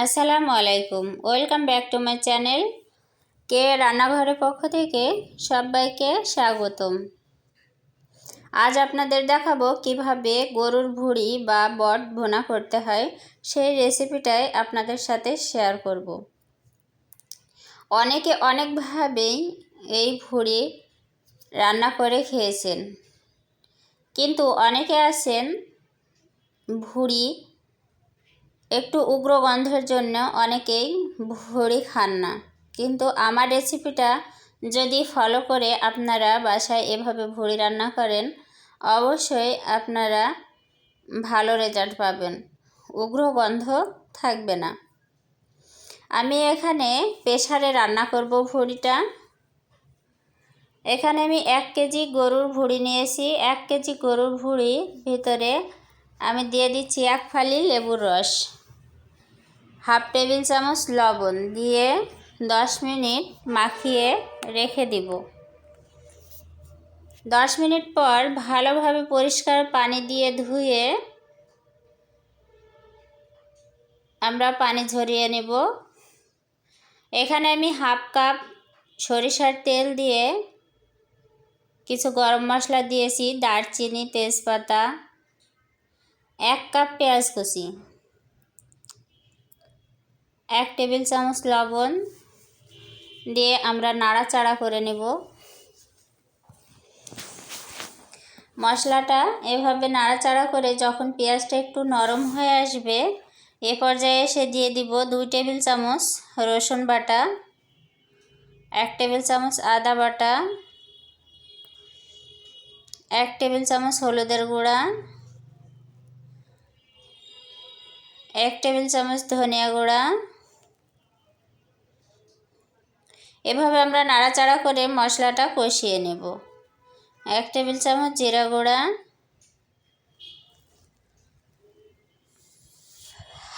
আসসালামু আলাইকুম, welcome back to my channel কে রান্নাঘরের পক্ষ থেকে সবাইকে স্বাগতম। আজ আপনাদের দেখাবো কিভাবে গরুর ভুঁড়ি বা বট ভুনা করতে হয়, সেই রেসিপিটাই আপনাদের সাথে শেয়ার করব। অনেকে অনেকভাবেই এই ভুঁড়ি রান্না করে খেয়েছেন, কিন্তু অনেকে আছেন ভুঁড়ি একটু উগ্র গন্ধের জন্য অনেকেই ভুঁড়ি খান না। কিন্তু আমার রেসিপিটা যদি ফলো করে আপনারা বাসায় এভাবে ভুঁড়ি রান্না করেন, অবশ্যই আপনারা ভালো রেজাল্ট পাবেন, উগ্র গন্ধ থাকবে না। আমি এখানে প্রেসারে রান্না করব ভুঁড়িটা। এখানে আমি 1 কেজি গরুর ভুঁড়ি নিয়েছি। 1 কেজি গরুর ভুঁড়ির ভিতরে আমি দিয়ে দিচ্ছি 1 ফালি লেবুর রস, হাফ টেবিল চামচ লবণ দিয়ে 10 মিনিট মাখিয়ে রেখে দিব। 10 মিনিট পর ভালোভাবে পরিষ্কার পানি দিয়ে ধুয়ে আমরা পানি ঝরিয়ে নেব। এখানে আমি হাফ কাপ সরিষার তেল দিয়ে কিছু গরম মশলা দিয়েছি, দারচিনি, তেজপাতা, 1 কাপ পেঁয়াজ কুচি, 1 টেবিল চামচ লবণ দিয়ে আমরা নাড়াচাড়া করে নেব। মশলাটা এভাবে নাড়াচাড়া করে যখন পেঁয়াজটা একটু নরম হয়ে আসবে, এ পর্যায়ে এসে দিয়ে দিব 2 টেবিল চামচ রসুন বাটা, 1 টেবিল চামচ আদা বাটা, 1 টেবিল চামচ হলুদের গুঁড়া, 1 টেবিল চামচ ধনিয়া গুঁড়া। এভাবে আমরা নাড়াচাড়া করে মশলাটা কষিয়ে নেব। 1 টেবিল চামচ জিরা গুঁড়া,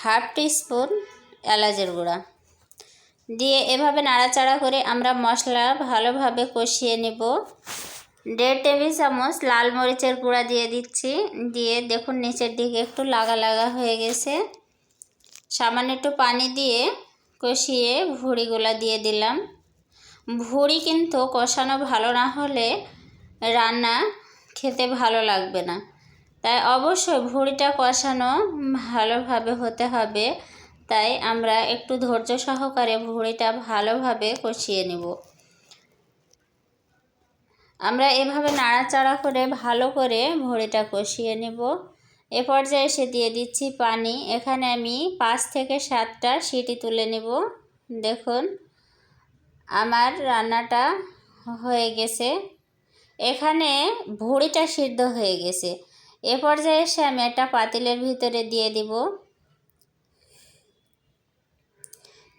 হাফ টিস্পুন এলাচের গুঁড়া দিয়ে এভাবে নাড়াচাড়া করে আমরা মশলা ভালোভাবে কষিয়ে নেব। 1.5 টেবিল চামচ লাল মরিচের গুঁড়া দিয়ে দিচ্ছি। দিয়ে দেখুন নিচের দিকে একটু লাগা লাগা হয়ে গেছে। সামান্য একটু পানি দিয়ে কষিয়ে ভুঁড়িগুলা দিয়ে দিলাম। ভুঁড়ি কিন্তু কষানো ভালো না হলে রান্না খেতে ভালো লাগবে না, তাই অবশ্যই ভুঁড়িটা কষানো ভালোভাবে হতে হবে। তাই আমরা একটু ধৈর্য সহকারে ভুঁড়িটা ভালোভাবে কষিয়ে নেব। আমরা এভাবে নাড়াচাড়া করে ভালো করে ভুঁড়িটা কষিয়ে নেব। এ পর্যায়ে এসে দিয়ে দিচ্ছি পানি। এখানে আমি 5 থেকে 7টা সিটি তুলে নেব। দেখুন আমার রান্নাটা হয়ে গেছে। এখানে ভুঁড়িটা সিদ্ধ হয়ে গেছে। এ পর্যায়ে এসে আমি একটা পাতিলের ভিতরে দিয়ে দিব।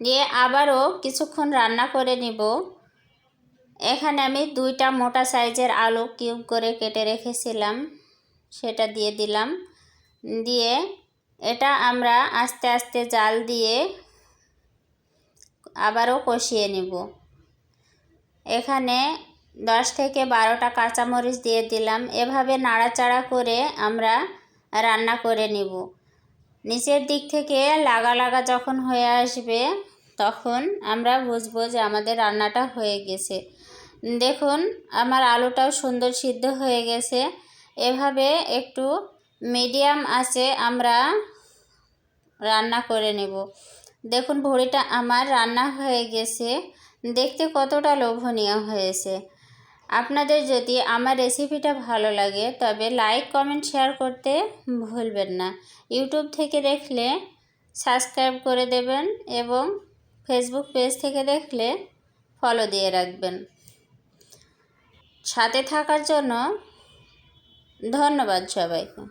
দিয়ে আবারও কিছুক্ষণ রান্না করে নিব। এখানে আমি 2টা মোটা সাইজের আলু কিউব করে কেটে রেখেছিলাম, সেটা দিয়ে দিলাম। দিয়ে এটা আমরা আস্তে আস্তে জাল দিয়ে আবারও কষিয়ে নিব। এখানে 10 থেকে 12টা কাঁচামরিচ দিয়ে দিলাম। এভাবে নাড়াচাড়া করে আমরা রান্না করে নিব। নিচের দিক থেকে লাগা লাগা যখন হয়ে আসবে, তখন আমরা বুঝবো যে আমাদের রান্নাটা হয়ে গেছে। দেখুন আমার আলুটাও সুন্দর সিদ্ধ হয়ে গেছে। এভাবে একটু মিডিয়াম আঁচে আমরা রান্না করে নেব। দেখুন ভুঁড়িটা আমার রান্না হয়ে গেছে, দেখতে কতটা লোভনীয় হয়েছে। আপনাদের যদি আমার রেসিপিটা ভালো লাগে তবে লাইক, কমেন্ট, শেয়ার করতে ভুলবেন না। ইউটিউব থেকে দেখলে সাবস্ক্রাইব করে দেবেন এবং ফেসবুক পেজ থেকে দেখলে ফলো দিয়ে রাখবেন। সাথে থাকার জন্য ধন্যবাদ সবাইকে।